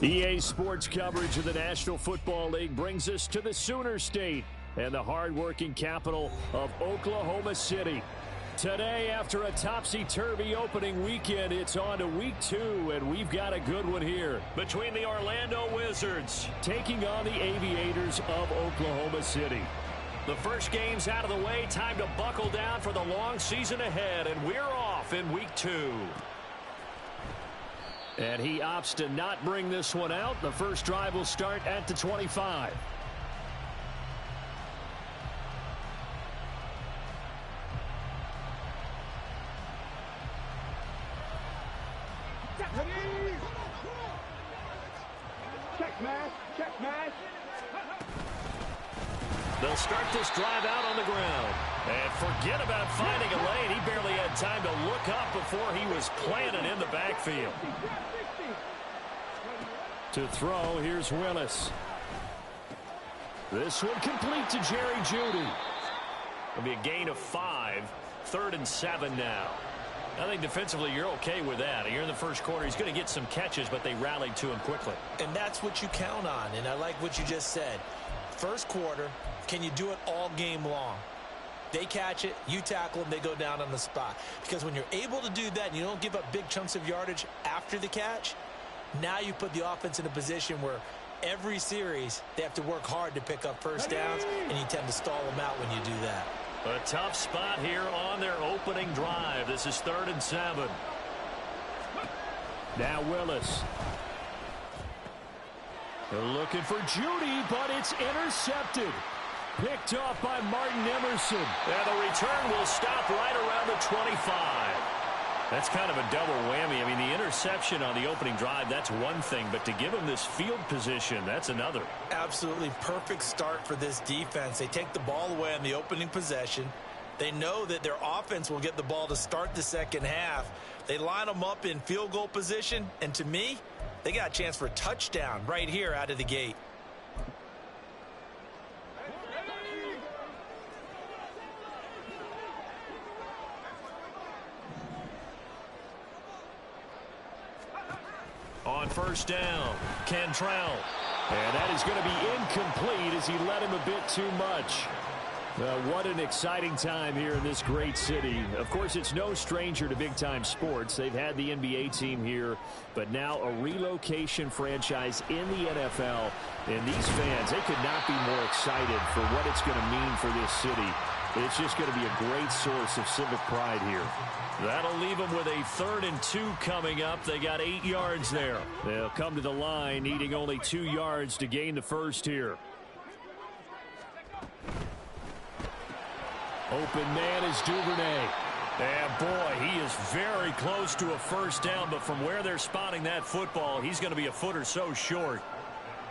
EA Sports coverage of the National Football League brings us to the Sooner State and the hard-working capital of Oklahoma City. Today, after a topsy-turvy opening weekend, it's on to week 2, and we've got a good one here. Between the Orlando Wizards taking on the Aviators of Oklahoma City. The first game's out of the way. Time to buckle down for the long season ahead, and we're off in week 2. And he opts to not bring this one out. The first drive will start at the 25. They'll start this drive out on the ground. And forget about finding a lane. He barely had time to look up before he was planted in the backfield. To throw, here's Willis. This one complete to Jerry Jeudy. It'll be a gain of 5. 3rd and 7 now. I think defensively you're okay with that. Here in the first quarter, he's going to get some catches, but they rallied to him quickly. And that's what you count on, and I like what you just said. First quarter, can you do it all game long? They catch it, you tackle them, they go down on the spot. Because when you're able to do that and you don't give up big chunks of yardage after the catch, now you put the offense in a position where every series they have to work hard to pick up first downs, and you tend to stall them out when you do that. A tough spot here on their opening drive. This is 3rd and 7. Now Willis. They're looking for Jeudy, but it's intercepted. Picked off by Martin Emerson. And the return will stop right around the 25. That's kind of a double whammy. I mean, the interception on the opening drive, that's one thing. But to give him this field position, that's another. Absolutely perfect start for this defense. They take the ball away on the opening possession. They know that their offense will get the ball to start the second half. They line them up in field goal position. And to me, they got a chance for a touchdown right here out of the gate. On first down, Cantrell. And that is going to be incomplete as he led him a bit too much. What an exciting time here in this great city. Of course, it's no stranger to big-time sports. They've had the NBA team here, but now a relocation franchise in the NFL. And these fans, they could not be more excited for what it's going to mean for this city. It's just going to be a great source of civic pride here. That'll leave them with a 3rd and 2 coming up. They got 8 yards there. They'll come to the line needing only 2 yards to gain the first here. Open man is Duvernay. And boy, he is very close to a first down, but from where they're spotting that football, he's going to be a foot or so short.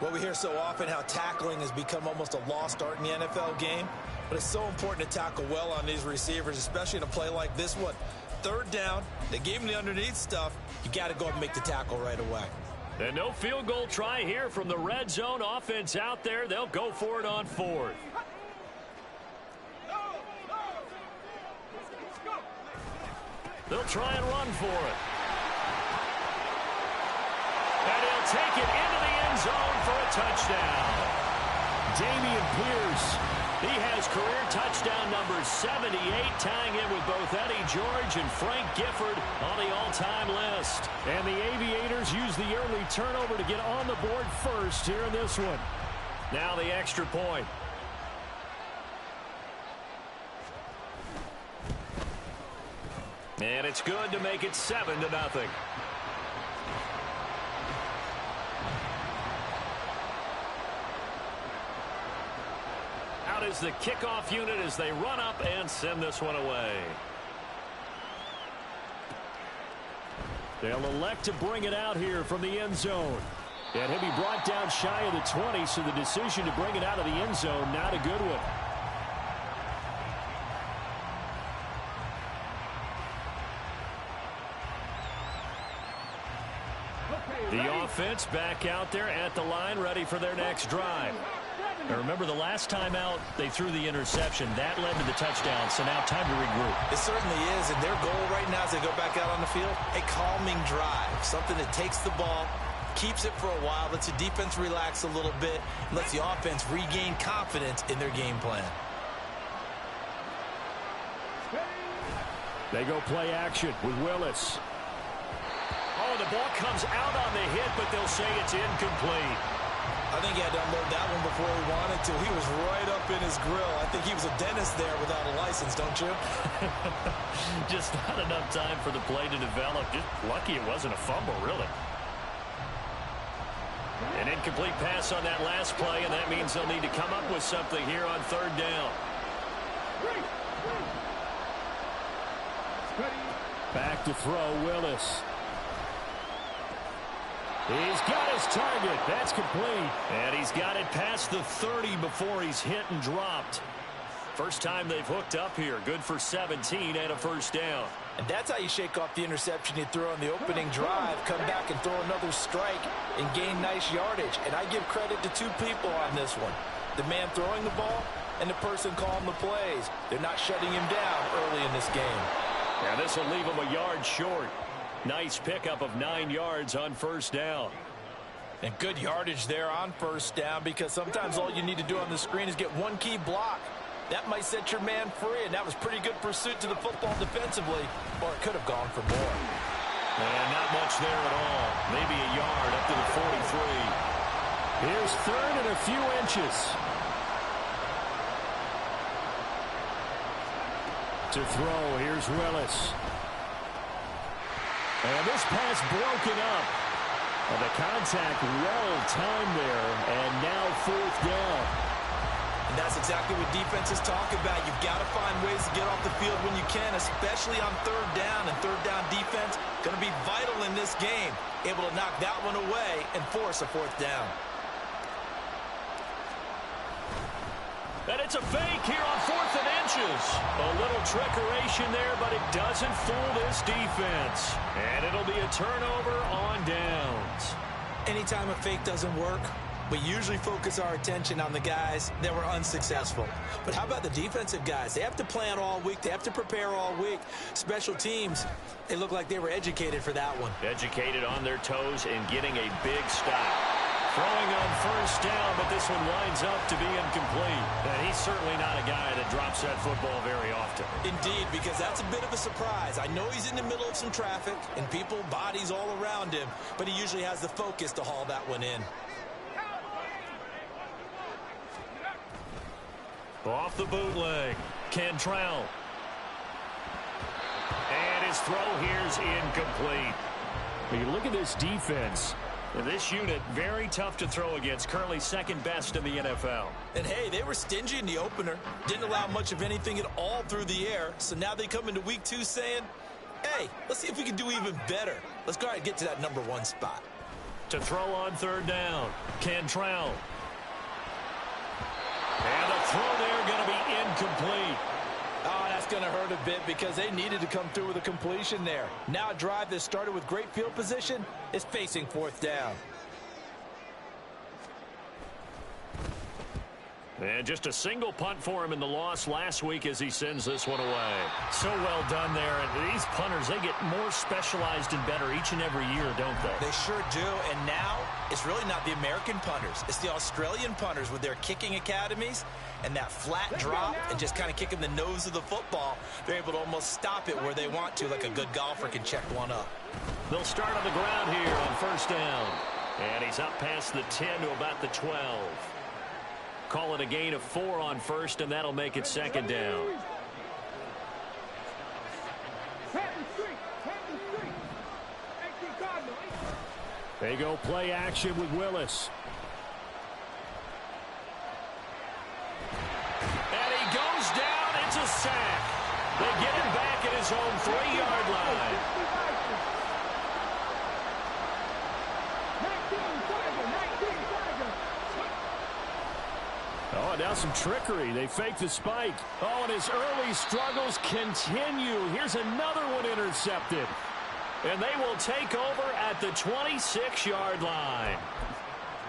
Well, we hear so often how tackling has become almost a lost art in the NFL game, but it's so important to tackle well on these receivers, especially in a play like this one. 3rd down, they gave him the underneath stuff. You got to go and make the tackle right away. And no field goal try here from the red zone offense out there. They'll go for it on 4th. They'll try and run for it. And he'll take it into the end zone for a touchdown. Dameon Pierce, he has career touchdown number 78, tying in with both Eddie George and Frank Gifford on the all-time list. And the Aviators use the early turnover to get on the board first here in this one. Now the extra point. And it's good to make it 7-0. Out is the kickoff unit as they run up and send this one away. They'll elect to bring it out here from the end zone. And he'll be brought down shy of the 20, so the decision to bring it out of the end zone, not a good one. The offense back out there at the line, ready for their next drive. Now remember, the last time out, they threw the interception. That led to the touchdown, so now time to regroup. It certainly is, and their goal right now as they go back out on the field, a calming drive, something that takes the ball, keeps it for a while, lets the defense relax a little bit, and lets the offense regain confidence in their game plan. They go play action with Willis. Oh, the ball comes out on the hit, but they'll say it's incomplete. I think he had to unload that one before he wanted to. He was right up in his grill. I think he was a dentist there without a license, don't you? Just not enough time for the play to develop. Just lucky it wasn't a fumble, really. An incomplete pass on that last play, and that means they'll need to come up with something here on third down. Back to throw, Willis. He's got his target. That's complete. And he's got it past the 30 before he's hit and dropped. First time they've hooked up here. Good for 17 and a first down. And that's how you shake off the interception you threw on the opening drive. Come back and throw another strike and gain nice yardage. And I give credit to two people on this one. The man throwing the ball and the person calling the plays. They're not shutting him down early in this game. Now this will leave him a yard short. Nice pickup of 9 yards on first down. And good yardage there on first down, because sometimes all you need to do on the screen is get one key block. That might set your man free, and that was pretty good pursuit to the football defensively, or it could have gone for more. And not much there at all. Maybe a yard up to the 43. Here's third and a few inches. To throw, here's Willis. And this pass broken up. And the contact well timed there, and now fourth down. And that's exactly what defenses talk about. You've got to find ways to get off the field when you can, especially on third down. And third down defense going to be vital in this game. Able to knock that one away and force a fourth down. And it's a fake here on 4th and inches. A little trickeration there, but it doesn't fool this defense. And it'll be a turnover on downs. Anytime a fake doesn't work, we usually focus our attention on the guys that were unsuccessful. But how about the defensive guys? They have to plan all week. They have to prepare all week. Special teams, they look like they were educated for that one. Educated on their toes and getting a big stop. Throwing on first down, but this one winds up to be incomplete. And he's certainly not a guy that drops that football very often. Indeed, because that's a bit of a surprise. I know he's in the middle of some traffic and people, bodies all around him, but he usually has the focus to haul that one in. Off the bootleg, Cantrell. And his throw here's incomplete. When you look at this defense, this unit, very tough to throw against. Currently second best in the NFL. And, hey, they were stingy in the opener. Didn't allow much of anything at all through the air. So now they come into week 2 saying, hey, let's see if we can do even better. Let's go ahead and get to that number 1 spot. To throw on third down, Cantrell. And the throw there going to be incomplete. Oh, that's going to hurt a bit because they needed to come through with a completion there. Now a drive that started with great field position is facing fourth down. And just a single punt for him in the loss last week as he sends this one away. So well done there. And these punters, they get more specialized and better each and every year, don't they? They sure do. And now it's really not the American punters. It's the Australian punters with their kicking academies and that flat drop and just kind of kicking the nose of the football. They're able to almost stop it where they want to, like a good golfer can check one up. They'll start on the ground here on first down. And he's up past the 10 to about the 12. Call it a gain of 4 on first, and that'll make it second down. They go play action with Willis. And he goes down. It's a sack. They get him back at his own 3-yard line. Oh, and now some trickery. They fake the spike. Oh, and his early struggles continue. Here's another one intercepted. And they will take over at the 26-yard line.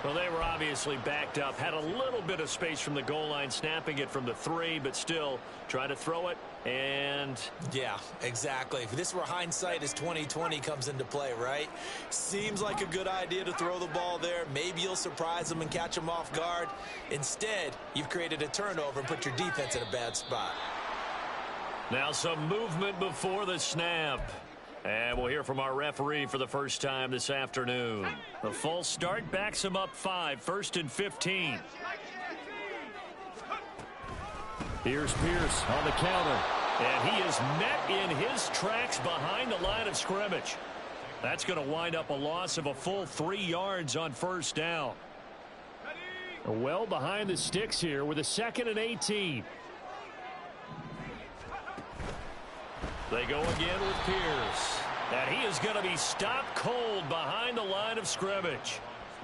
Well, they were obviously backed up, had a little bit of space from the goal line, snapping it from the 3, but still try to throw it, and... Yeah, exactly. If this were hindsight as 2020 comes into play, right? Seems like a good idea to throw the ball there. Maybe you'll surprise them and catch them off guard. Instead, you've created a turnover and put your defense in a bad spot. Now some movement before the snap. And we'll hear from our referee for the first time this afternoon. The false start backs him up 5, 1st and 15. Here's Pierce on the counter. And he is met in his tracks behind the line of scrimmage. That's going to wind up a loss of a full 3 yards on 1st down. Well behind the sticks here with a 2nd and 18. They go again with Pierce. And he is going to be stopped cold behind the line of scrimmage.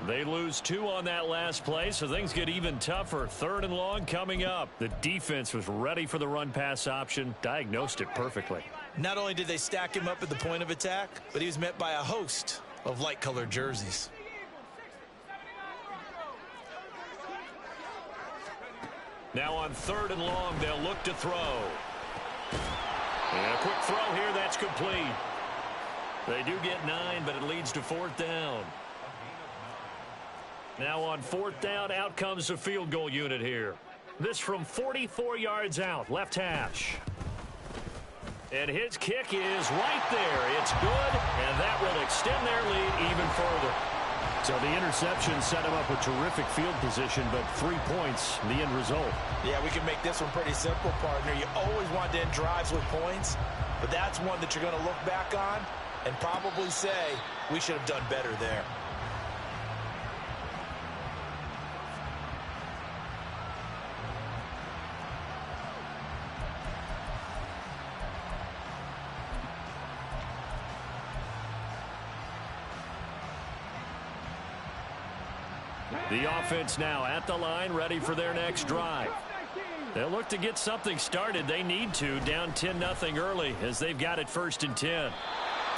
They lose 2 on that last play, so things get even tougher. 3rd and long coming up. The defense was ready for the run-pass option, diagnosed it perfectly. Not only did they stack him up at the point of attack, but he was met by a host of light-colored jerseys. Now on 3rd and long, they'll look to throw. And a quick throw here, that's complete. They do get 9, but it leads to 4th down. Now on 4th down, out comes the field goal unit here. This from 44 yards out, left hash. And his kick is right there. It's good, and that will extend their lead even further. So the interception set him up with terrific field position, but 3 points, the end result. Yeah, we can make this one pretty simple, partner. You always want to end drives with points, but that's one that you're going to look back on and probably say, we should have done better there. The offense now at the line, ready for their next drive. They'll look to get something started. They need to, down 10-0 early as they've got it 1st and 10.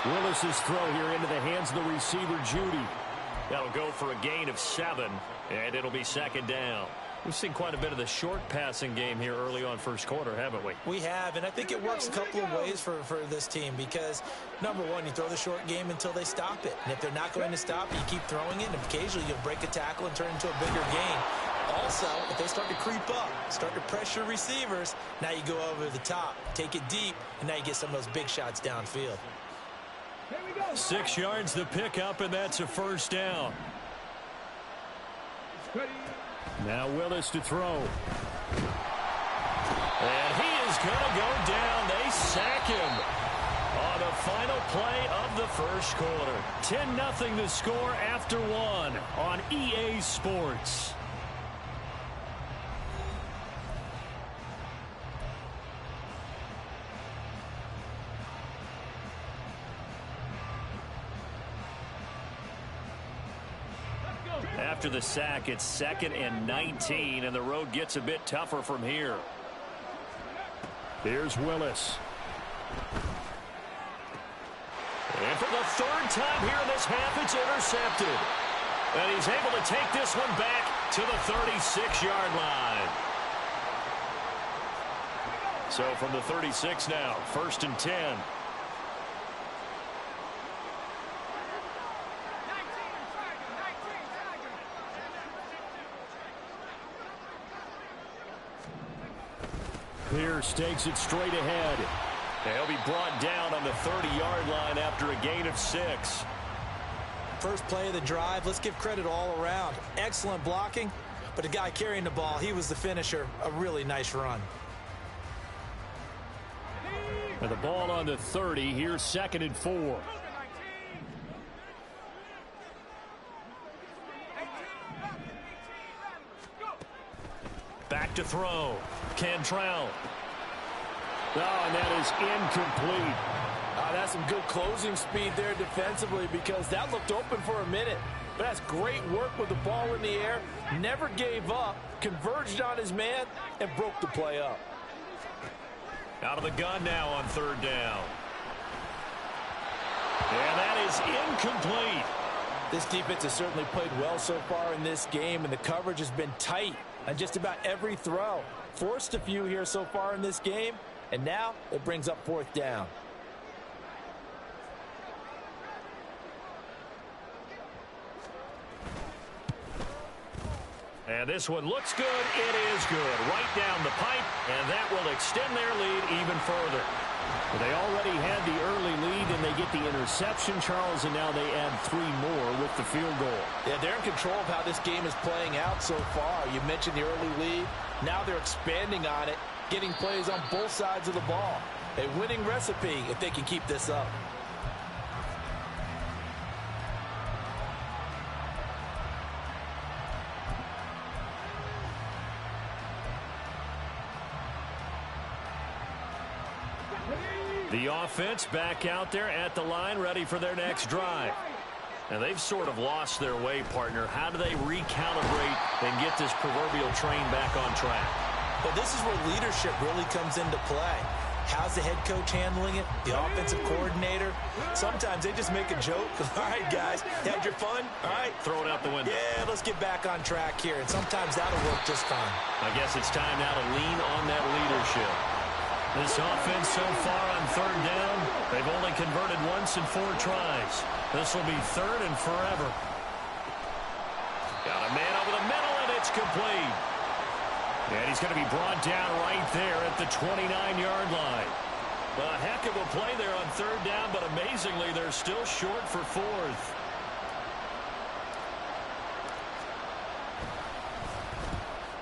Willis's throw here into the hands of the receiver, Judy. That'll go for a gain of 7, and it'll be 2nd down. We've seen quite a bit of the short passing game here early on 1st quarter, haven't we? We have, and I think it works a couple of ways for this team because, number one, you throw the short game until they stop it. And if they're not going to stop it, you keep throwing it, and occasionally you'll break a tackle and turn it into a bigger gain. Also, if they start to creep up, start to pressure receivers, now you go over the top, take it deep, and now you get some of those big shots downfield. 6 yards the pickup, and that's a 1st down. Now Willis to throw. And he is going to go down. They sack him on the final play of the 1st quarter. 10-0 the score after 1 on EA Sports. After the sack, it's 2nd and 19, and the road gets a bit tougher from here. Here's Willis. And for the 3rd time here in this half, it's intercepted. And he's able to take this one back to the 36-yard line. So from the 36 now, 1st and 10. Pierce takes it straight ahead. He'll be brought down on the 30-yard line after a gain of 6. First play of the drive, let's give credit all around. Excellent blocking, but the guy carrying the ball, he was the finisher. A really nice run. And the ball on the 30, here's 2nd and 4. Back to throw. Cantrell. Oh, and that is incomplete. That's some good closing speed there defensively because that looked open for a minute. But that's great work with the ball in the air. Never gave up, converged on his man, and broke the play up. Out of the gun now on 3rd down. And that is incomplete. This defense has certainly played well so far in this game, and the coverage has been tight on just about every throw. Forced a few here so far in this game, and now it brings up 4th down. And this one looks good. It is good. Right down the pipe, and that will extend their lead even further. Well, they already had the early lead, and they get the interception, Charles, and now they add 3 more with the field goal. Yeah, they're in control of how this game is playing out so far. You mentioned the early lead. Now they're expanding on it, getting plays on both sides of the ball. A winning recipe if they can keep this up. The offense back out there at the line, ready for their next drive. And they've sort of lost their way, partner. How do they recalibrate and get this proverbial train back on track? Well, this is where leadership really comes into play. How's the head coach handling it? The offensive coordinator? Sometimes they just make a joke. All right, guys, had your fun? All right. Throw it out the window. Yeah, let's get back on track here. And sometimes that'll work just fine. I guess it's time now to lean on that leadership. This offense so far on 3rd down, they've only converted once in 4 tries. This will be 3rd and forever. Got a man over the middle, and it's complete. And he's going to be brought down right there at the 29-yard line. A heck of a play there on 3rd down, but amazingly, they're still short for 4th.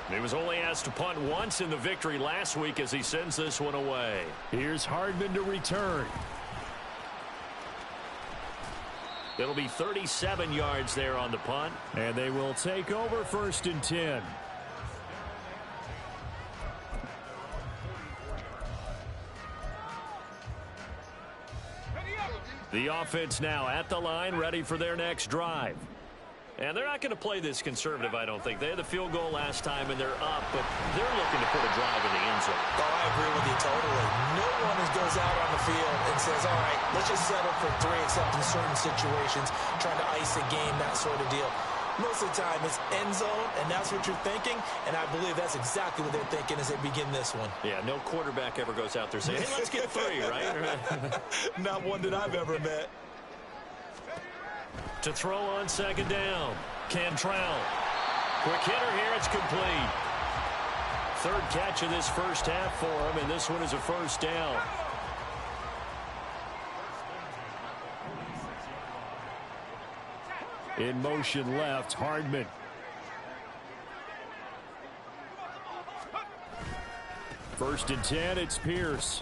He was only asked to punt once in the victory last week as he sends this one away. Here's Hardman to return. It'll be 37 yards there on the punt. And they will take over 1st and 10. The offense now at the line, ready for their next drive. And they're not going to play this conservative, I don't think. They had the field goal last time, and they're up, but they're looking to put a drive in the end zone. Oh, I agree with you totally. No one goes out on the field and says, all right, let's just settle for 3, except in certain situations, trying to ice a game, that sort of deal. Most of the time, it's end zone, and that's what you're thinking, and I believe that's exactly what they're thinking as they begin this one. Yeah, no quarterback ever goes out there saying, hey, let's get 3, right? Not one that I've ever met. To throw on 2nd down, Cantrell. Quick hitter here, it's complete. 3rd catch of this first half for him, and this one is a 1st down. In motion left, Hardman. First and 10, it's Pierce.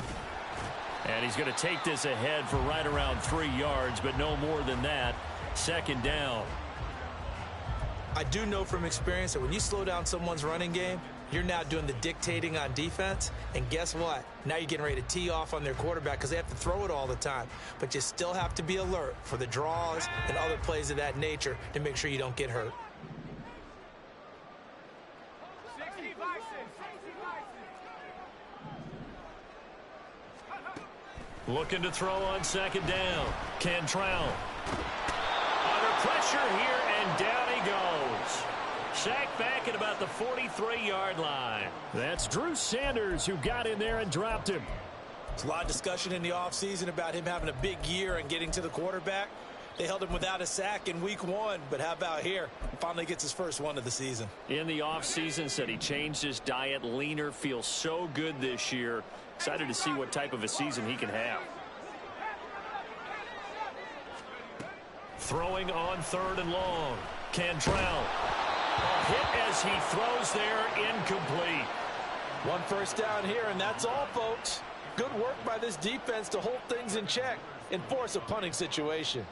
And he's going to take this ahead for right around 3 yards, but no more than that. 2nd down. I do know from experience that when you slow down someone's running game, you're now doing the dictating on defense. And guess what? Now you're getting ready to tee off on their quarterback because they have to throw it all the time. But you still have to be alert for the draws and other plays of that nature to make sure you don't get hurt. Looking to throw on 2nd down. Cantrell. Under pressure here, and down he goes. Sacked back at about the 43-yard line. That's Drew Sanders who got in there and dropped him. There's a lot of discussion in the offseason about him having a big year and getting to the quarterback. They held him without a sack in week 1, but how about here? Finally gets his first one of the season. In the offseason, said he changed his diet, leaner, feels so good this year. Excited to see what type of a season he can have. Throwing on 3rd and long. Cantrell. A hit as he throws there, incomplete. 1 first down here, and that's all, folks. Good work by this defense to hold things in check and force a punting situation.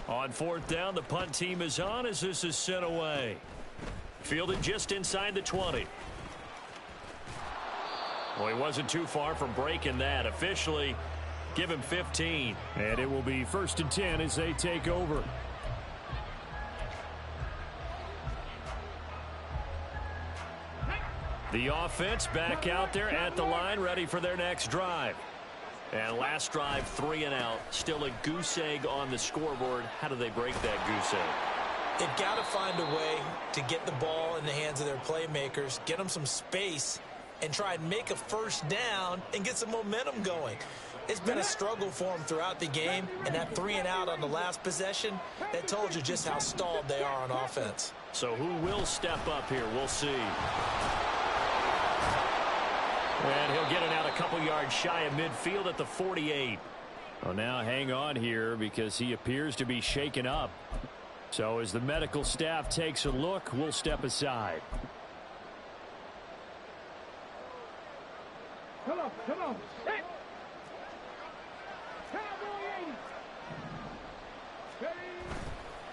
On 4th down, the punt team is on as this is sent away. Fielded just inside the 20. Well, he wasn't too far from breaking that. Officially, give him 15. And it will be 1st and 10 as they take over. The offense back out there at the line, ready for their next drive. And last drive, 3 and out. Still a goose egg on the scoreboard. How do they break that goose egg? They've got to find a way to get the ball in the hands of their playmakers, get them some space, and try and make a first down and get some momentum going. It's been a struggle for them throughout the game, and that 3 and out on the last possession, that told you just how stalled they are on offense. So who will step up here? We'll see. And he'll get it out a couple yards shy of midfield at the 48. Well, now hang on here because he appears to be shaken up. So as the medical staff takes a look, we'll step aside. Come on.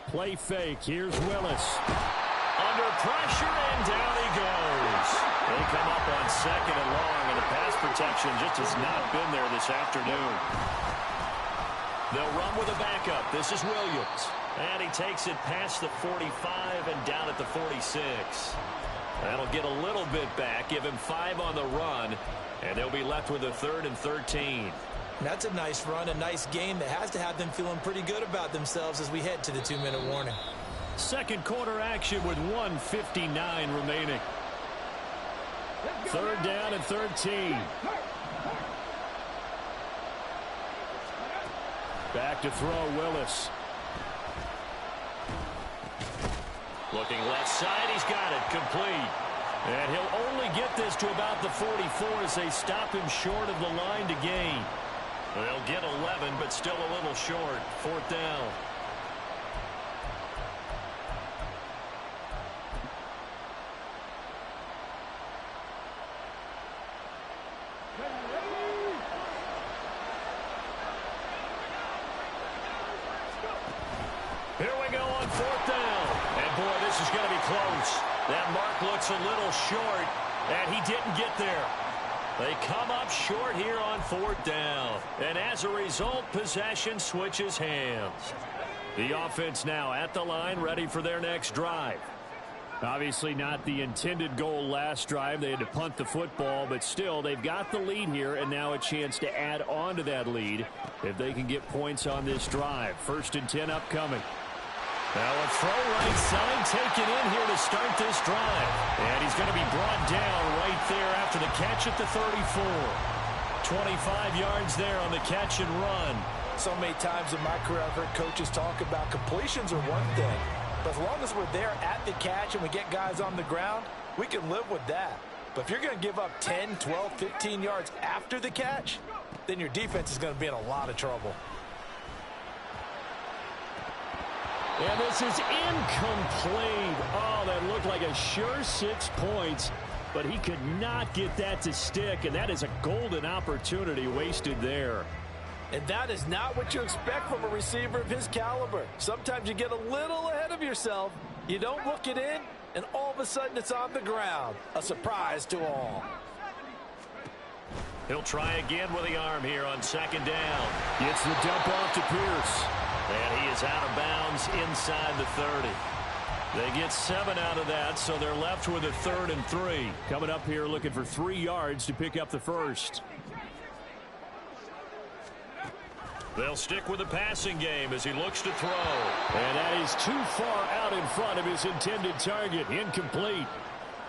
Play fake. Here's Willis. Under pressure, and down he goes. They come up on 2nd and long, and the pass protection just has not been there this afternoon. They'll run with a backup. This is Williams. And he takes it past the 45 and down at the 46. That'll get a little bit back, give him 5 on the run, and they'll be left with a 3rd and 13. That's a nice run, a nice game that has to have them feeling pretty good about themselves as we head to the 2-minute warning. Second quarter action with 1:59 remaining. 3rd down and 13. Back to throw, Willis. Looking left side, he's got it, complete. And he'll only get this to about the 44 as they stop him short of the line to gain. They'll get 11, but still a little short. 4th down. Here we go on 4th down. And boy, this is going to be close. That mark looks a little short, and he didn't get there. They come up short here on 4th down. And as a result, possession switches hands. The offense now at the line, ready for their next drive. Obviously not the intended goal last drive. They had to punt the football, but still, they've got the lead here, and now a chance to add on to that lead if they can get points on this drive. 1st and 10 upcoming. Now a throw right side taken in here to start this drive. And he's going to be brought down right there after the catch at the 34. 25 yards there on the catch and run. So many times in my career I've heard coaches talk about completions are one thing. But as long as we're there at the catch and we get guys on the ground, we can live with that. But if you're going to give up 10, 12, 15 yards after the catch, then your defense is going to be in a lot of trouble. And this is incomplete. Oh, that looked like a sure 6 points, but he could not get that to stick, and that is a golden opportunity wasted there. And that is not what you expect from a receiver of his caliber. Sometimes you get a little ahead of yourself, you don't look it in, and all of a sudden it's on the ground. A surprise to all. He'll try again with the arm here on 2nd down. Gets the dump off to Pierce. And he is out of bounds inside the 30. They get 7 out of that, so they're left with a 3rd and 3. Coming up here looking for 3 yards to pick up the first. They'll stick with the passing game as he looks to throw. And that is too far out in front of his intended target. Incomplete.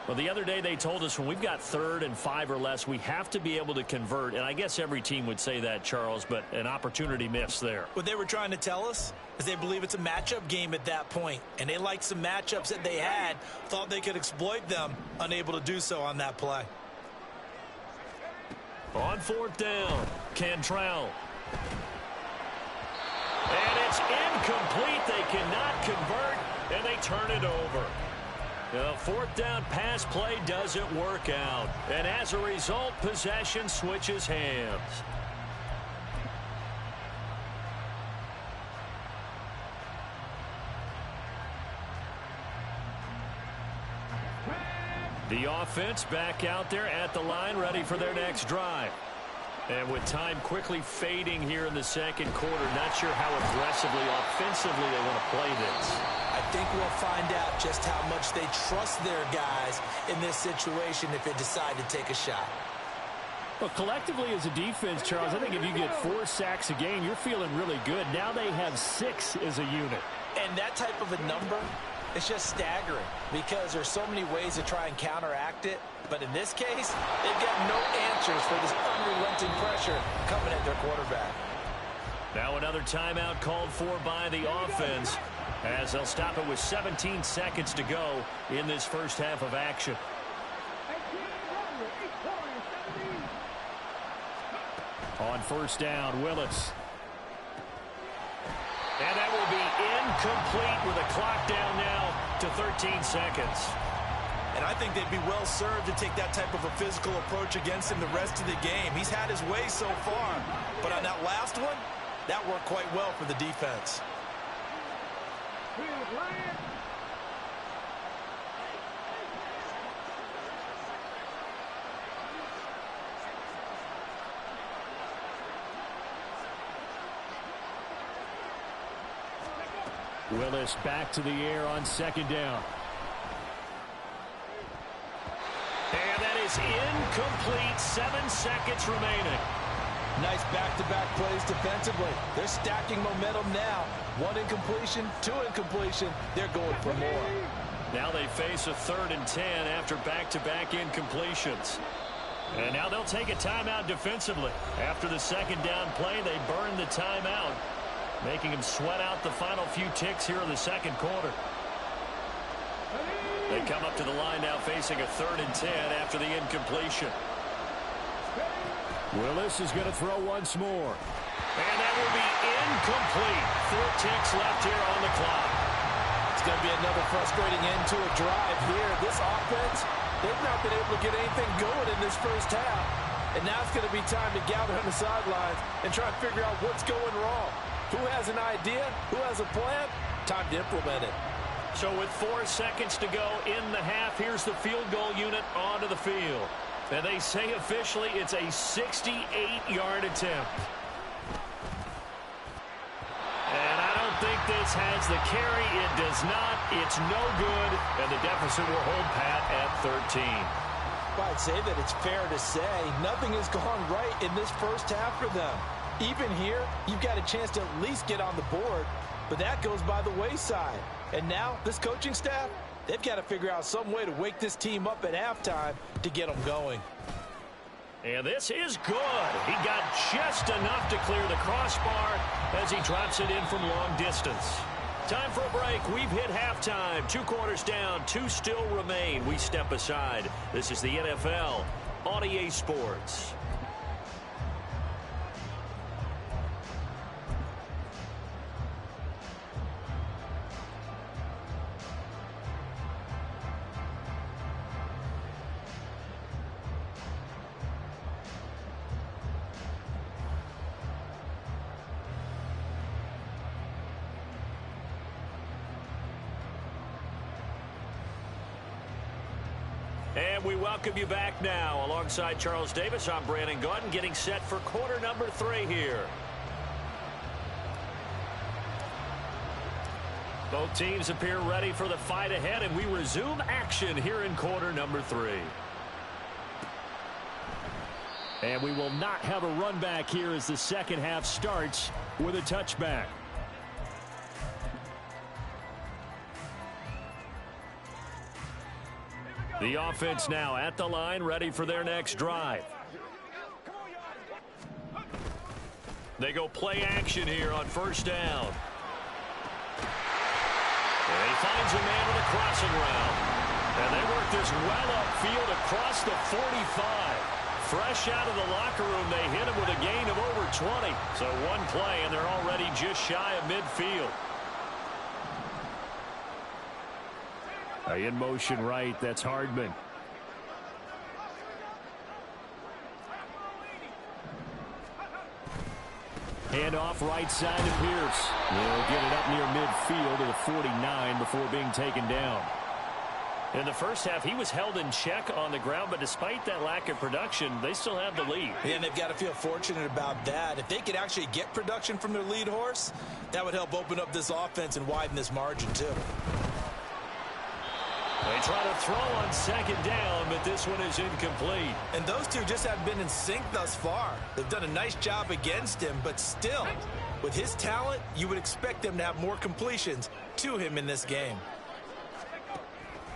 Well, the other day they told us when we've got 3rd and 5 or less, we have to be able to convert. And I guess every team would say that, Charles, but an opportunity missed there. What they were trying to tell us is they believe it's a matchup game at that point. And they liked some matchups that they had, thought they could exploit them, unable to do so on that play. On 4th down, Cantrell. And it's incomplete. They cannot convert, and they turn it over. The 4th down pass play doesn't work out. And as a result, possession switches hands. The offense back out there at the line, ready for their next drive. And with time quickly fading here in the 2nd quarter, not sure how aggressively, offensively they want to play this. I think we'll find out just how much they trust their guys in this situation if they decide to take a shot. Well, collectively as a defense, Charles, I think if you get 4 sacks a game, you're feeling really good. Now they have 6 as a unit. And that type of a number, it's just staggering because there's so many ways to try and counteract it. But in this case, they've got no answers for this unrelenting pressure coming at their quarterback. Now another timeout called for by the offense as they'll stop it with 17 seconds to go in this first half of action. On first down, Willis. And that will be incomplete with a clock down now to 13 seconds. And I think they'd be well served to take that type of a physical approach against him the rest of the game. He's had his way so far. But on that last one, that worked quite well for the defense. Willis back to the air on second down. And that is incomplete. 7 seconds remaining. Nice back-to-back plays defensively. They're stacking momentum now. 1 incompletion, 2 incompletion. They're going for more. Now they face a 3rd and 10 after back-to-back incompletions. And now they'll take a timeout defensively. After the second down play, they burn the timeout, making them sweat out the final few ticks here in the second quarter. They come up to the line now facing a 3rd and 10 after the incompletion. Willis is going to throw once more. And that will be incomplete. 4 ticks left here on the clock. It's going to be another frustrating end to a drive here. This offense, they've not been able to get anything going in this first half. And now it's going to be time to gather on the sidelines and try and figure out what's going wrong. Who has an idea? Who has a plan? Time to implement it. So with 4 seconds to go in the half, here's the field goal unit onto the field. And they say officially it's a 68-yard attempt. And I don't think this has the carry. It does not. It's no good. And the deficit will hold pat at 13. Well, I'd say that it's fair to say nothing has gone right in this first half for them. Even here, you've got a chance to at least get on the board, but that goes by the wayside. And now, this coaching staff, they've got to figure out some way to wake this team up at halftime to get them going. And this is good. He got just enough to clear the crossbar as he drops it in from long distance. Time for a break. We've hit halftime. 2 quarters down, 2 still remain. We step aside. This is the NFL on EA Sports. And we welcome you back now. Alongside Charles Davis, I'm Brandon Gaudin, getting set for quarter number 3 here. Both teams appear ready for the fight ahead, and we resume action here in quarter number 3. And we will not have a run back here as the second half starts with a touchback. The offense now at the line, ready for their next drive. They go play action here on first down. And he finds a man with a crossing route. And they work this well upfield across the 45. Fresh out of the locker room, they hit him with a gain of over 20. So one play, and they're already just shy of midfield. In motion right, that's Hardman. Hand off right side to Pierce. They'll get it up near midfield to the 49 before being taken down. In the first half, he was held in check on the ground, but despite that lack of production, they still have the lead. Yeah, and they've got to feel fortunate about that. If they could actually get production from their lead horse, that would help open up this offense and widen this margin too. They try to throw on second down, but this one is incomplete. And those two just have been in sync thus far. They've done a nice job against him, but still, with his talent, you would expect them to have more completions to him in this game.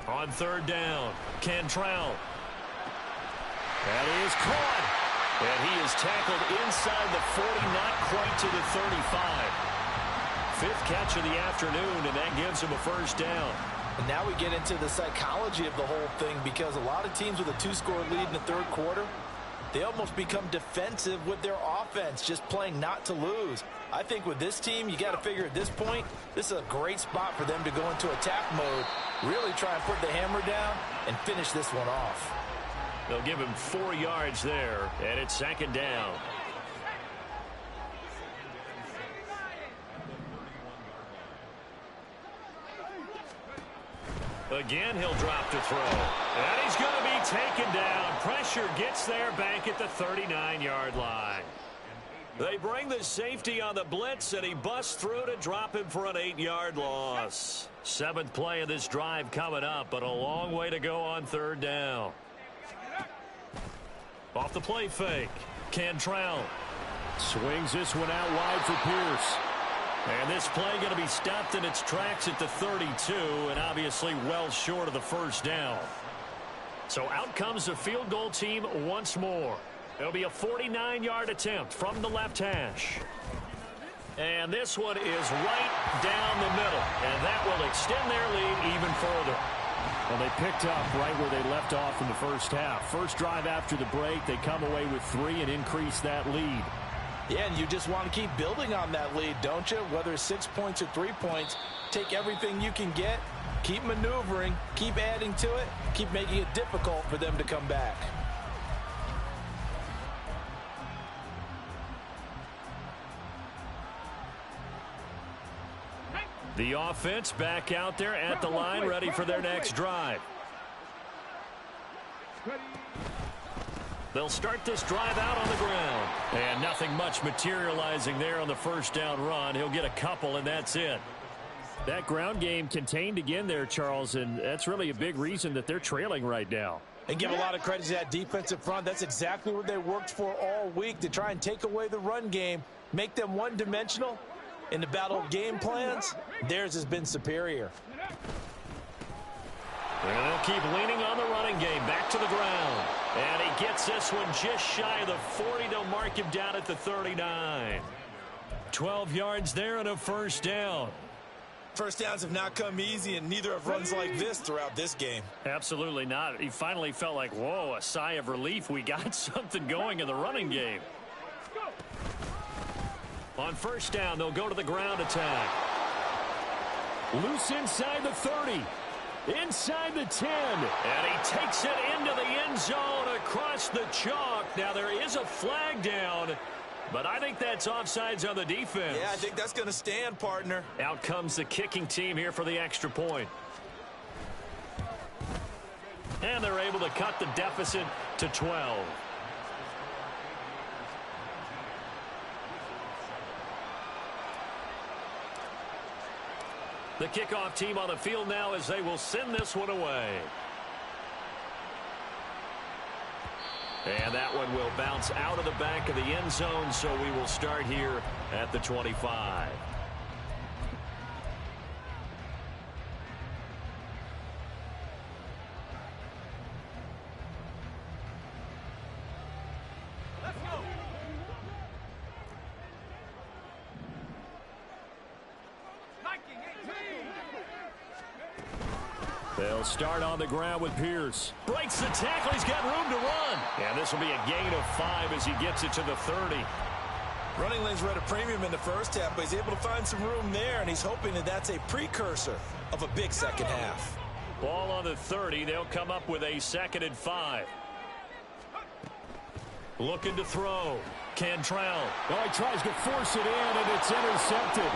On third down, Cantrell. That is caught. And he is tackled inside the 40, not quite to the 35. Fifth catch of the afternoon, and that gives him a first down. And now we get into the psychology of the whole thing, because a lot of teams with a two-score lead in the third quarter, they almost become defensive with their offense, just playing not to lose. I think with this team, you got to figure at this point, this is a great spot for them to go into attack mode, really try and put the hammer down and finish this one off. They'll give him 4 yards there, and it's second down. Again, he'll drop to throw. And he's going to be taken down. Pressure gets there back at the 39-yard line. They bring the safety on the blitz, and he busts through to drop him for an 8-yard loss. 7th play of this drive coming up, but a long way to go on third down. Off the play fake, Cantrell swings this one out wide for Pierce. And this play going to be stopped in its tracks at the 32, and obviously well short of the first down. So out comes the field goal team once more. It'll be a 49-yard attempt from the left hash. And this one is right down the middle, and that will extend their lead even further. Well, they picked up right where they left off in the first half. First drive after the break, they come away with 3 and increase that lead. Yeah, and you just want to keep building on that lead, don't you? Whether it's 6 points or 3 points, take everything you can get, keep maneuvering, keep adding to it, keep making it difficult for them to come back. The offense back out there at the line, ready for their next drive. They'll start this drive out on the ground. And nothing much materializing there on the first down run. He'll get a couple, and that's it. That ground game contained again there, Charles, and that's really a big reason that they're trailing right now. And give a lot of credit to that defensive front. That's exactly what they worked for all week, to try and take away the run game, make them one-dimensional. In the battle of game plans, theirs has been superior. And they'll keep leaning on the running game. Back to the ground. And he gets this one just shy of the 40. They'll mark him down at the 39. 12 yards there and a first down. First downs have not come easy, and neither have runs like this throughout this game. Absolutely not. He finally felt like, whoa, a sigh of relief. We got something going in the running game. On first down, they'll go to the ground attack. Loose inside the 30. Inside the 10. And he takes it into the end zone across the chalk. Now, there is a flag down, but I think that's offsides on the defense. Yeah, I think that's going to stand, partner. Out comes the kicking team here for the extra point. And they're able to cut the deficit to 12. The kickoff team on the field now as they will send this one away. And that one will bounce out of the back of the end zone, so we will start here at the 25. They'll start on the ground with Pierce. Breaks the tackle. He's got room to run. And this will be a gain of 5 as he gets it to the 30. Running lanes were at a premium in the first half, but he's able to find some room there, and he's hoping that that's a precursor of a big second half. Ball on the 30. They'll come up with a 2nd and 5. Looking to throw. Cantrell. Oh, he tries to force it in, and it's intercepted.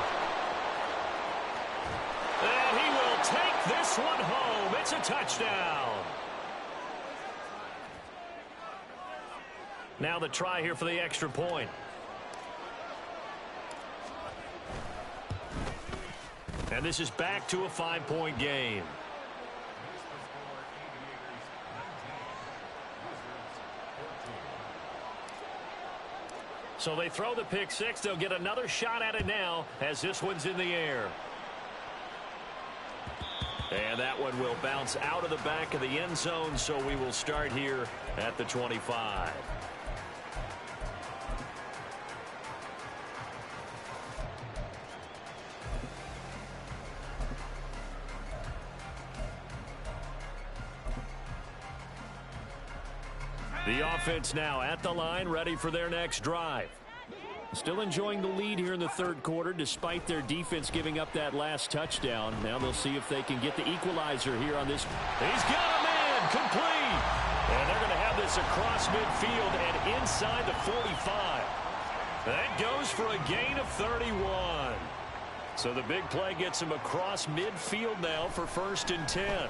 And he will take this one home. It's a touchdown. Now the try here for the extra point. And this is back to a 5-point game. So they throw the pick six. They'll get another shot at it now as this one's in the air. And that one will bounce out of the back of the end zone, so we will start here at the 25. The offense now at the line, ready for their next drive. Still enjoying the lead here in the third quarter, despite their defense giving up that last touchdown. Now they'll see if they can get the equalizer here on this. He's got a man, complete. And they're going to have this across midfield and inside the 45. That goes for a gain of 31. So the big play gets him across midfield now for 1st and 10.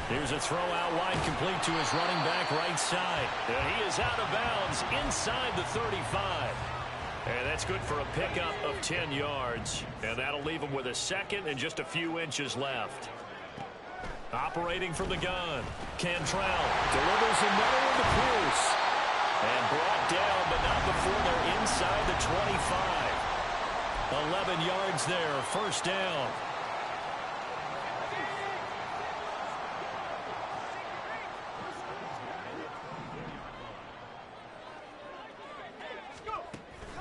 Here's a throw out wide, complete to his running back right side. And he is out of bounds inside the 35. And that's good for a pickup of 10 yards. And that'll leave him with a second and just a few inches left. Operating from the gun, Cantrell delivers another one to Pierce. And brought down, but not before they're inside the 25. 11 yards there, 1st down.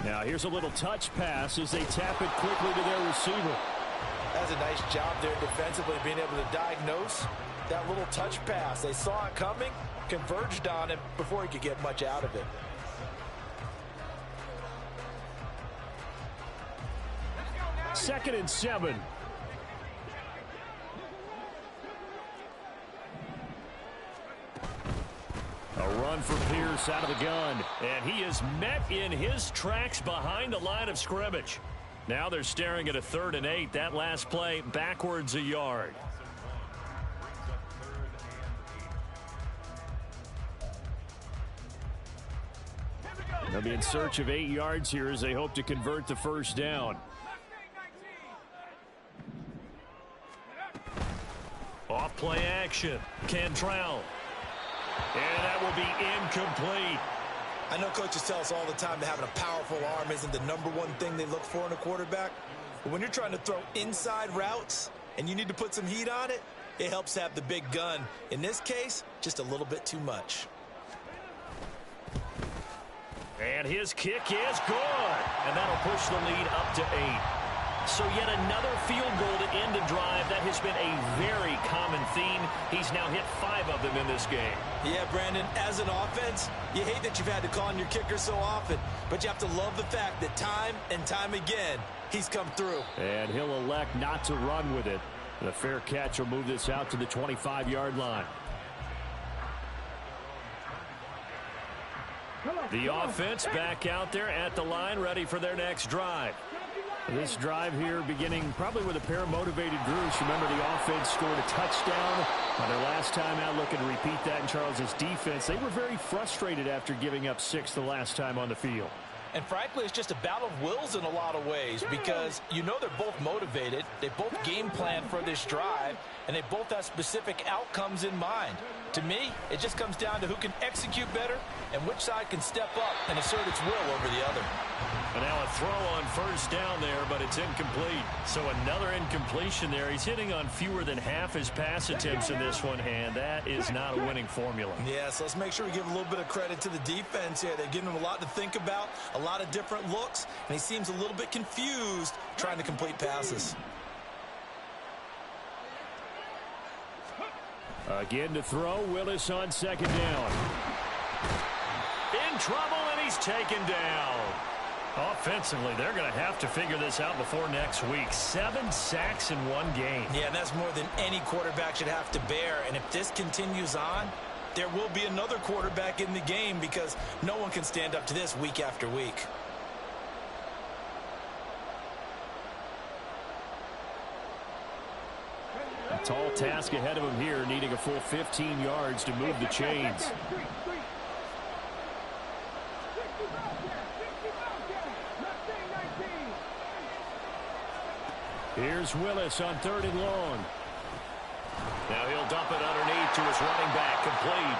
Now here's a little touch pass as they tap it quickly to their receiver. That's a nice job there defensively, being able to diagnose that little touch pass. They saw it coming, converged on it before he could get much out of it. Second and 7. A run for Pierce out of the gun. And he is met in his tracks behind the line of scrimmage. Now they're staring at a 3rd and 8. That last play backwards a yard. They'll be in search of 8 yards here as they hope to convert the 1st down. Off play action. Cantrell. And that will be incomplete. I know coaches tell us all the time that having a powerful arm isn't the #1 thing they look for in a quarterback. But when you're trying to throw inside routes and you need to put some heat on it, it helps have the big gun. In this case, just a little bit too much. And his kick is good. And that'll push the lead up to 8. So yet another field goal to end a drive. That has been a very common theme. He's now hit 5 of them in this game. Yeah, Brandon, as an offense, you hate that you've had to call on your kicker so often, but you have to love the fact that time and time again, he's come through. And he'll elect not to run with it. The fair catch will move this out to the 25-yard line. The offense back out there at the line, ready for their next drive. This drive here beginning probably with a pair of motivated groups. Remember, the offense scored a touchdown on their last time out, looking to repeat that in Charles's defense. They were very frustrated after giving up 6 the last time on the field. And frankly, it's just a battle of wills in a lot of ways, because you know they're both motivated, they both game plan for this drive, and they both have specific outcomes in mind. To me, it just comes down to who can execute better and which side can step up and assert its will over the other. And now a throw on 1st down there, but it's incomplete. So another incompletion there. He's hitting on fewer than half his pass attempts in this one, and that is not a winning formula. Yeah, so let's make sure we give a little bit of credit to the defense here. They've given him a lot to think about, a lot of different looks, and he seems a little bit confused trying to complete passes. Again to throw, Willis on 2nd down. In trouble, and he's taken down. Offensively, they're going to have to figure this out before next week. 7 sacks in one game. Yeah, and that's more than any quarterback should have to bear. And if this continues on, there will be another quarterback in the game, because no one can stand up to this week after week. A tall task ahead of him here, needing a full 15 yards to move the chains. Here's Willis on 3rd and long. Now he'll dump it underneath to his running back, complete.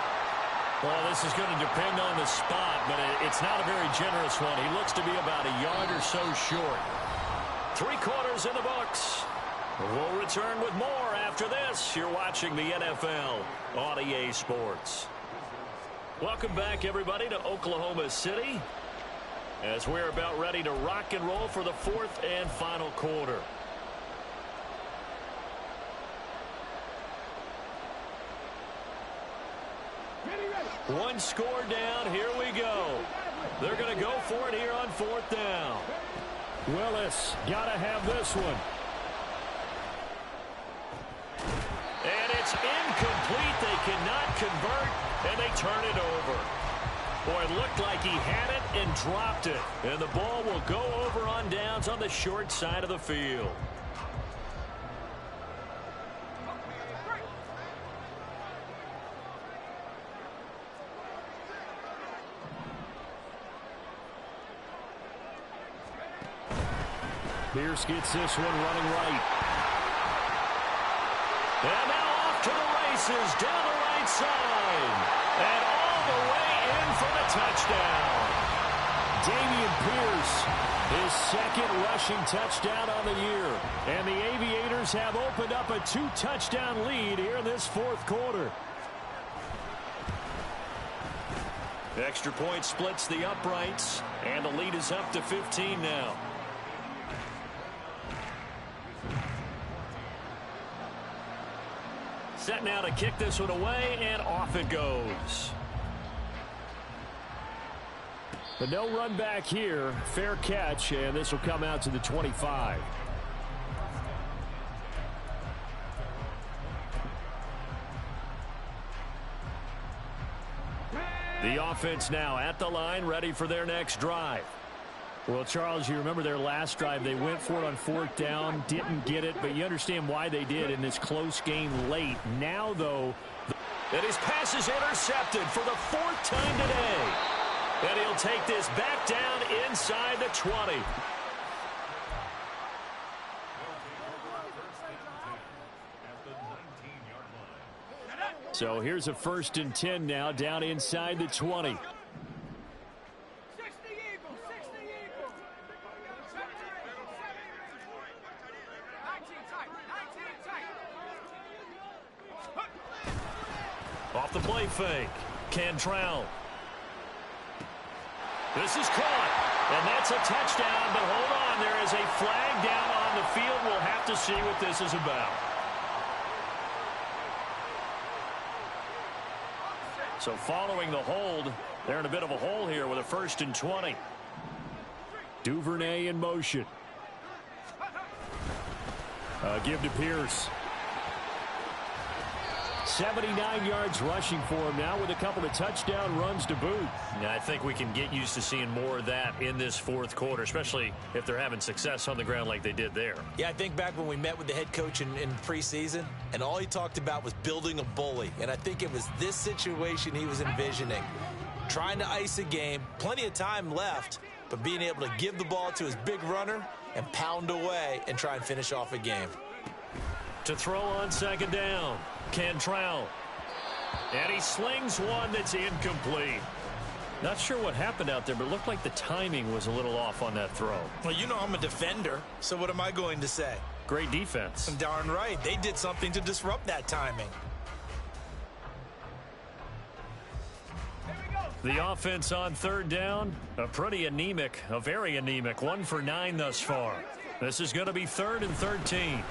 Well, this is going to depend on the spot, but it's not a very generous one. He looks to be about a yard or so short. 3 quarters in the books. We'll return with more after this. You're watching the NFL on EA Sports. Welcome back, everybody, to Oklahoma City, as we're about ready to rock and roll for the 4th and final quarter. One score down. Here we go. They're going to go for it here on 4th down. Willis, got to have this one. And it's incomplete. They cannot convert, and they turn it over. Boy, it looked like he had it and dropped it. And the ball will go over on downs on the short side of the field. Pierce gets this one running right. And now off to the races down the right side. And all the way in for the touchdown. Dameon Pierce, his 2nd rushing touchdown on the year. And the Aviators have opened up a 2-touchdown lead here in this 4th quarter. Extra point splits the uprights, and the lead is up to 15 now. Set now to kick this one away, and off it goes. But no run back here. Fair catch, and this will come out to the 25. The offense now at the line, ready for their next drive. Well, Charles, you remember their last drive. They went for it on 4th down, didn't get it, but you understand why they did in this close game late. Now, though, and his pass is intercepted for the 4th time today. And he'll take this back down inside the 20. So here's a 1st and 10 now, down inside the 20. Off the play fake. Cantrell. This is caught. And that's a touchdown, but hold on. There is a flag down on the field. We'll have to see what this is about. So following the hold, they're in a bit of a hole here with a 1st and 20. Duvernay in motion. Give to Pierce. 79 yards rushing for him now with a couple of touchdown runs to boot. Yeah, I think we can get used to seeing more of that in this 4th quarter, especially if they're having success on the ground like they did there. Yeah, I think back when we met with the head coach in preseason, and all he talked about was building a bully. And I think it was this situation he was envisioning. Trying to ice a game, plenty of time left, but being able to give the ball to his big runner and pound away and try and finish off a game. To throw on 2nd down. Cantrell. And he slings one that's incomplete. Not sure what happened out there, but it looked like the timing was a little off on that throw. Well, you know I'm a defender, so what am I going to say? Great defense. Darn right. They did something to disrupt that timing. The offense on 3rd down, a very anemic. 1 for 9 thus far. This is going to be 3rd and 13.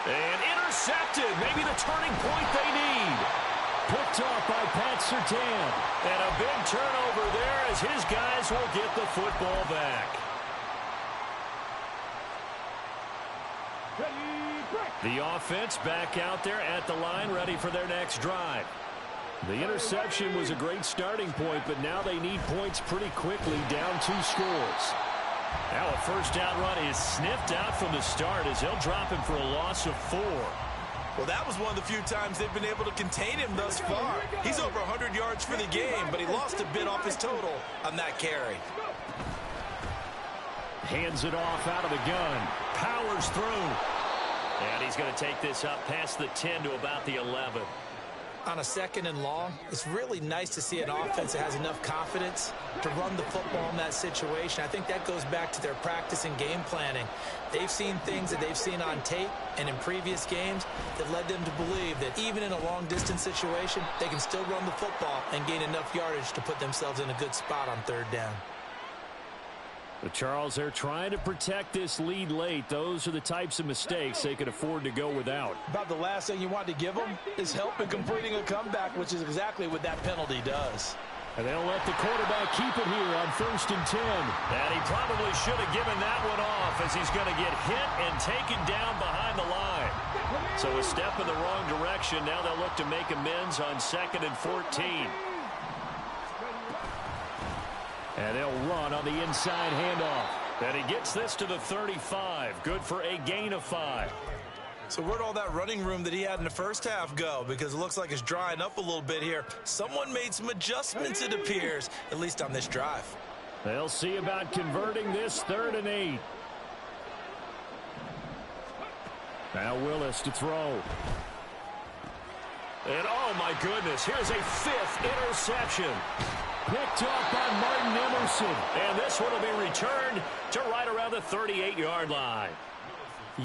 And intercepted. Maybe the turning point they need. Picked off by Pat Surtain. And a big turnover there as his guys will get the football back. The offense back out there at the line, ready for their next drive. The interception was a great starting point, but now they need points pretty quickly, down 2 scores. Now a 1st down run is sniffed out from the start as they'll drop him for a loss of 4. Well, that was one of the few times they've been able to contain him thus far. He's over 100 yards for the game, but he lost a bit off his total on that carry. Hands it off out of the gun. Powers through. And he's going to take this up past the 10 to about the 11. On a 2nd and long, it's really nice to see an offense that has enough confidence to run the football in that situation. I think that goes back to their practice and game planning. They've seen things that they've seen on tape and in previous games that led them to believe that even in a long-distance situation, they can still run the football and gain enough yardage to put themselves in a good spot on 3rd down. But Charles, they're trying to protect this lead late. Those are the types of mistakes they could afford to go without. About the last thing you want to give them is help in completing a comeback, which is exactly what that penalty does. And they'll let the quarterback keep it here on 1st and 10. And he probably should have given that one off as he's going to get hit and taken down behind the line. So a step in the wrong direction. Now they'll look to make amends on 2nd and 14. And they'll run on the inside handoff. And he gets this to the 35. Good for a gain of 5. So where'd all that running room that he had in the first half go? Because it looks like it's drying up a little bit here. Someone made some adjustments, it appears, at least on this drive. They'll see about converting this 3rd and 8. Now Willis to throw. And oh my goodness, here's a 5th interception. Picked up by Martin Emerson. And this one will be returned to right around the 38-yard line.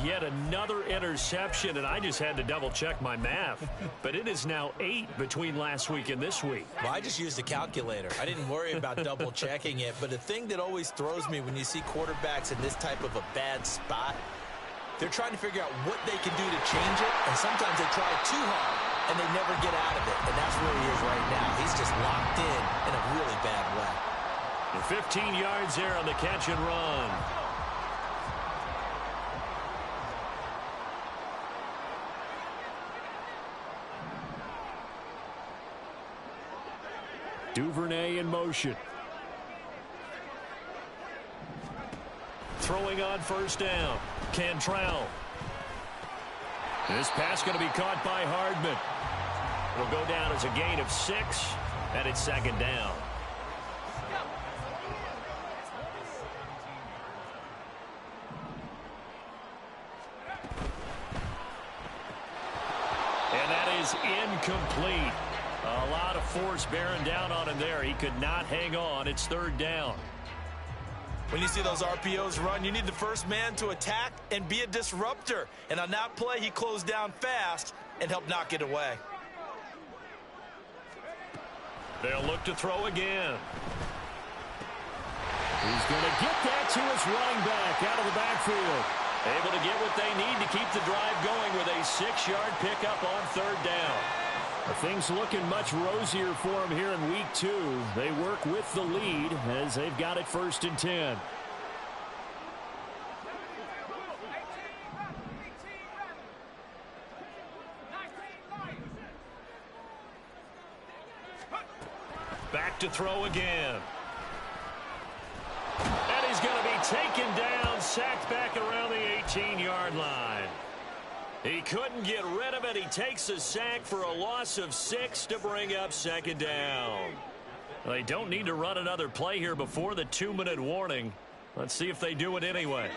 Yet another interception, and I just had to double-check my math. But it is now 8 between last week and this week. Well, I just used a calculator. I didn't worry about double-checking it. But the thing that always throws me when you see quarterbacks in this type of a bad spot, they're trying to figure out what they can do to change it, and sometimes they try too hard, and they never get out of it. And that's where he is right now. He's just locked in a really bad way. And 15 yards there on the catch and run. Duvernay in motion. Throwing on 1st down. Cantrell. This pass going to be caught by Hardman. Will go down as a gain of 6, and it's 2nd down. And that is incomplete. A lot of force bearing down on him there. He could not hang on. It's 3rd down. When you see those RPOs run, you need the first man to attack and be a disruptor. And on that play, he closed down fast and helped knock it away. They'll look to throw again. He's going to get that to his running back out of the backfield. Able to get what they need to keep the drive going with a 6-yard pickup on 3rd down. Things looking much rosier for them here in week 2. They work with the lead as they've got it 1st and 10. Back to throw again. And he's going to be taken down, sacked back around the 18-yard line. He couldn't get rid of it. He takes a sack for a loss of 6 to bring up 2nd down. They don't need to run another play here before the 2-minute warning. Let's see if they do it anyway.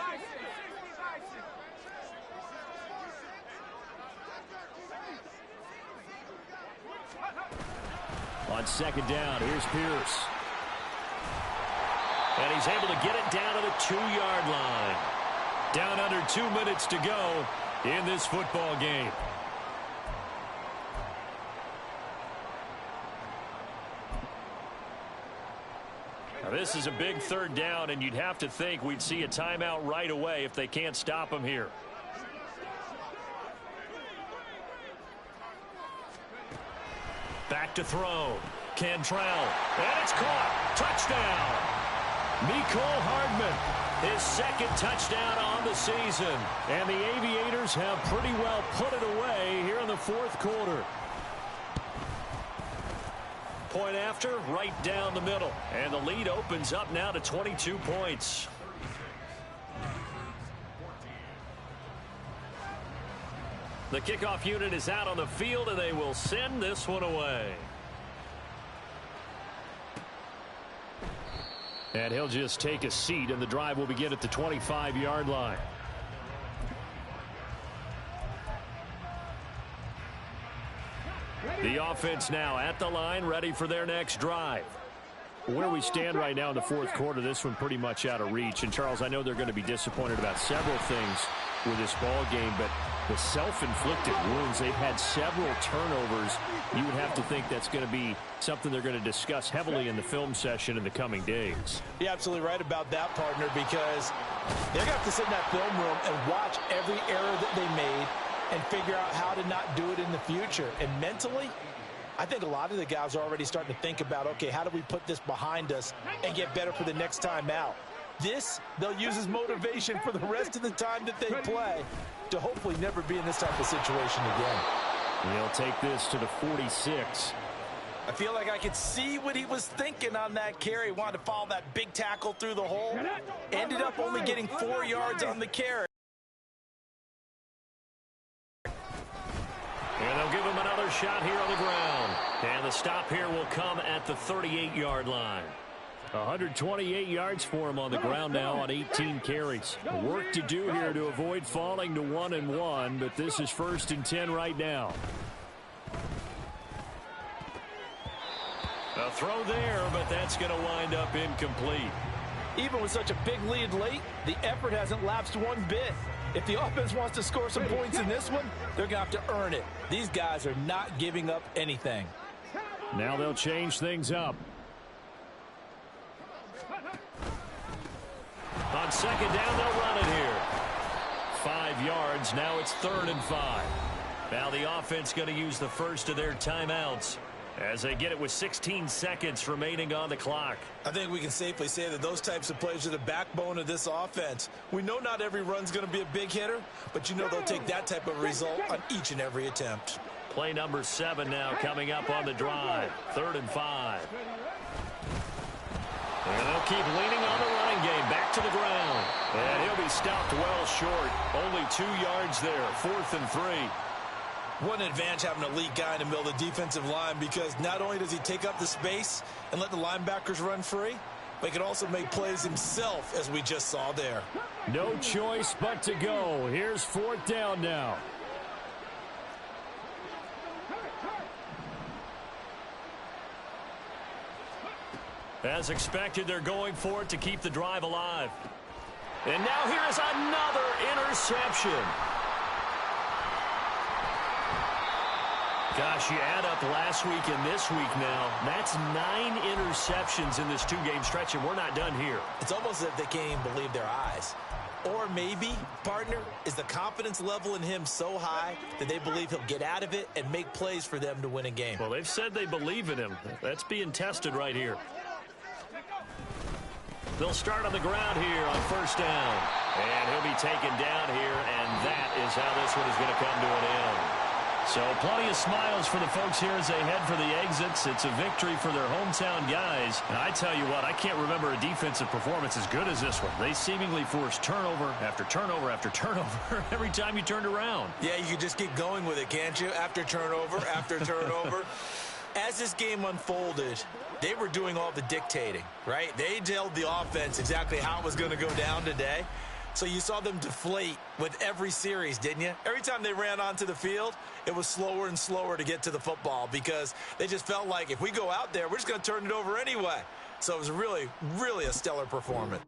On 2nd down, here's Pierce. And he's able to get it down to the 2-yard line. Down under 2 minutes to go in this football game. Now this is a big 3rd down, and you'd have to think we'd see a timeout right away if they can't stop him here. Back to throw. Cantrell. And it's caught. Touchdown. Mecole Hardman, his 2nd touchdown on the season. And the Aviators have pretty well put it away here in the 4th quarter. Point after, right down the middle. And the lead opens up now to 22 points. The kickoff unit is out on the field, and they will send this one away. And he'll just take a seat, and the drive will begin at the 25-yard line. The offense now at the line, ready for their next drive. Where we stand right now in the fourth quarter, this one pretty much out of reach. And, Charles, I know they're going to be disappointed about several things with this ball game, but the self-inflicted wounds, they've had several turnovers. You would have to think that's going to be something they're going to discuss heavily in the film session in the coming days. You're absolutely right about that, partner, because they're going to have to sit in that film room and watch every error that they made and figure out how to not do it in the future. And mentally, I think a lot of the guys are already starting to think about, okay, how do we put this behind us and get better for the next time out? This, they'll use as motivation for the rest of the time that they play to hopefully never be in this type of situation again. They'll take this to the 46. I feel like I could see what he was thinking on that carry. Wanted to follow that big tackle through the hole. Ended up only getting 4 yards on the carry. And they'll give him another shot here on the ground. And the stop here will come at the 38-yard line. 128 yards for him on the ground now on 18 carries. Work to do here to avoid falling to 1-1, but this is 1st and 10 right now. A throw there, but that's going to wind up incomplete. Even with such a big lead late, the effort hasn't lapsed one bit. If the offense wants to score some points in this one, they're going to have to earn it. These guys are not giving up anything. Now they'll change things up. On second down, they'll run it here. 5 yards. Now it's 3rd and 5. Now the offense going to use the first of their timeouts as they get it with 16 seconds remaining on the clock. I think we can safely say that those types of plays are the backbone of this offense. We know not every run's going to be a big hitter, but you know they'll take that type of result on each and every attempt. Play number 7 now coming up on the drive. 3rd and 5. And they'll keep leaning on the running game. Back to the ground. And he'll be stopped well short. Only 2 yards there. 4th and 3. What an advantage having an elite guy in the middle of the defensive line, because not only does he take up the space and let the linebackers run free, but he can also make plays himself, as we just saw there. No choice but to go. Here's 4th down now. As expected, they're going for it to keep the drive alive. And now here is another interception. Gosh, you add up last week and this week now. That's 9 interceptions in this 2-game stretch, and we're not done here. It's almost as if they can't even believe their eyes. Or maybe, partner, is the confidence level in him so high that they believe he'll get out of it and make plays for them to win a game. Well, they've said they believe in him. That's being tested right here. They'll start on the ground here on 1st down. And he'll be taken down here, and that is how this one is going to come to an end. So plenty of smiles for the folks here as they head for the exits. It's a victory for their hometown guys. And I tell you what, I can't remember a defensive performance as good as this one. They seemingly forced turnover after turnover after turnover every time you turned around. Yeah, you can just keep going with it, can't you? After turnover, after turnover. As this game unfolded, they were doing all the dictating, right? They told the offense exactly how it was going to go down today. So you saw them deflate with every series, didn't you? Every time they ran onto the field, it was slower and slower to get to the football because they just felt like if we go out there, we're just going to turn it over anyway. So it was really, really a stellar performance.